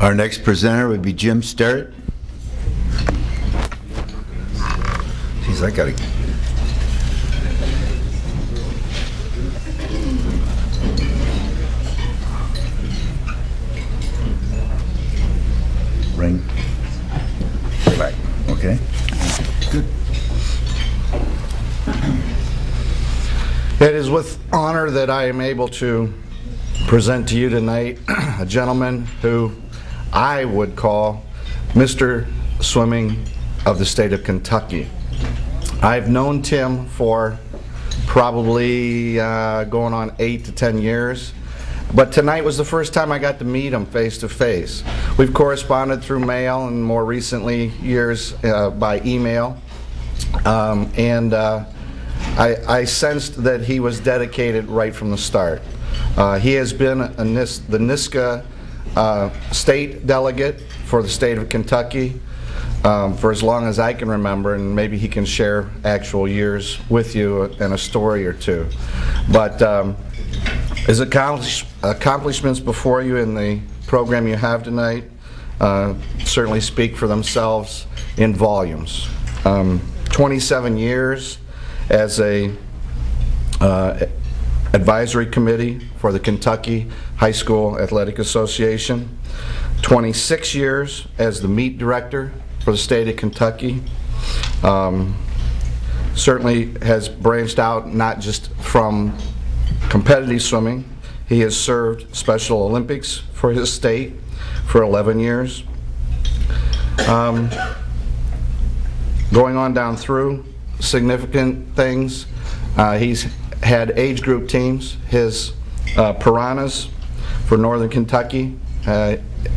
Our next presenter would be Jim Sterrett. Jeez, I gotta... Ring. Back. Okay. Good. It is with honor that I am able to present to you tonight a gentleman who I would call Mr. Swimming of the state of Kentucky. I've known Tim for probably going on 8 to 10 years, but tonight was the first time I got to meet him face to face. We've corresponded through mail and more recently years by email, and I sensed that he was dedicated right from the start. He has been the NISCA state delegate for the state of Kentucky for as long as I can remember, and maybe he can share actual years with you and a story or two. But his accomplishments before you in the program you have tonight certainly speak for themselves in volumes. 27 years as a advisory committee for the Kentucky High School Athletic Association, 26 years as the meet director for the state of Kentucky. Certainly has branched out not just from competitive swimming. He has served Special Olympics for his state for 11 years. Going on down through significant things, he's had age group teams. His Piranhas for Northern Kentucky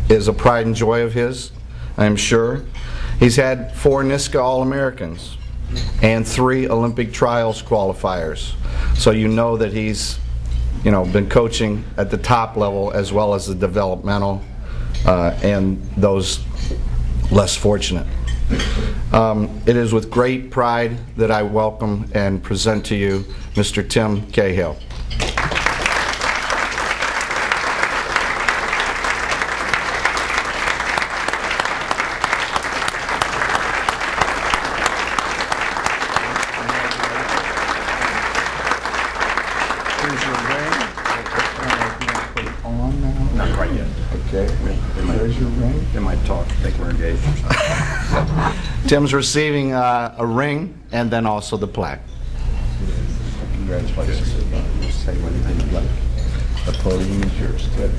is a pride and joy of his, I'm sure. He's had 4 NISCA All-Americans and 3 Olympic trials qualifiers. So you know that he's been coaching at the top level as well as the developmental and those less fortunate. It is with great pride that I welcome and present to you Mr. Tim Cahill. Here's your ring. Put it on now. Not quite yet. Okay. There's your ring. They might talk, think we're engaged or something. Tim's receiving a ring and then also the plaque. Congratulations. Say anything you'd like. The podium is yours. Good.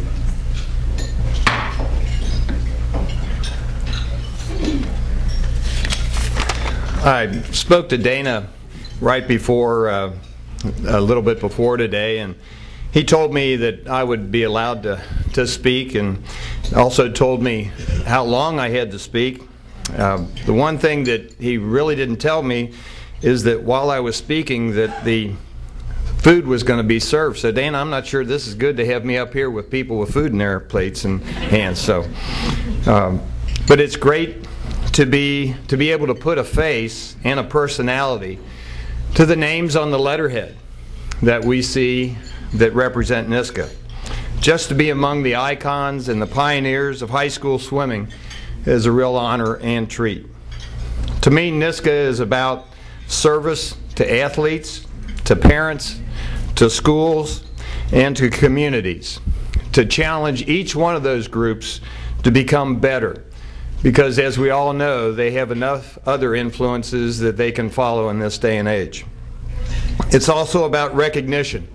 I spoke to Dana right before, a little bit before today, and he told me that I would be allowed to speak, and also told me how long I had to speak. The one thing that he really didn't tell me is that while I was speaking that the food was going to be served. So Dana, I'm not sure this is good to have me up here with people with food in their plates and hands. So, but it's great to be able to put a face and a personality to the names on the letterhead that we see that represent NISCA. Just to be among the icons and the pioneers of high school swimming is a real honor and treat. To me, NISCA is about service to athletes, to parents, to schools, and to communities, to challenge each one of those groups to become better, because as we all know, they have enough other influences that they can follow in this day and age. It's also about recognition,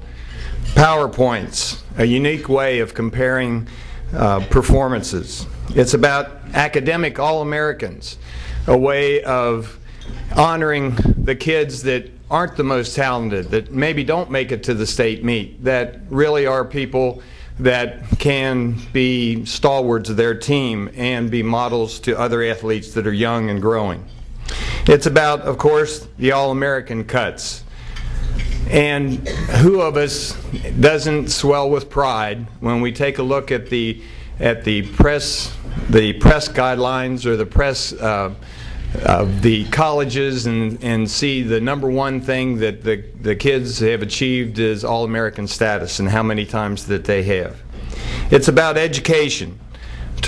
PowerPoints, a unique way of comparing performances. It's about academic All-Americans, a way of honoring the kids that aren't the most talented, that maybe don't make it to the state meet, that really are people that can be stalwarts of their team and be models to other athletes that are young and growing. It's about, of course, the All-American cuts. And who of us doesn't swell with pride when we take a look at the press guidelines or the press of the colleges and see the #1 thing that the kids have achieved is All-American status and how many times that they have. It's about education,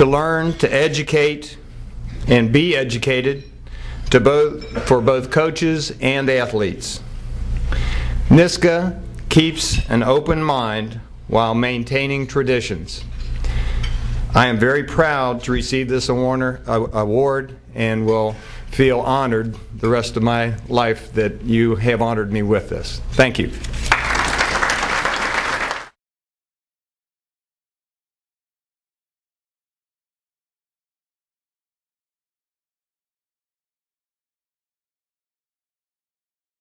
to learn, to educate, and be educated for both coaches and athletes. NISCA keeps an open mind while maintaining traditions. I am very proud to receive this award and will feel honored the rest of my life that you have honored me with this. Thank you.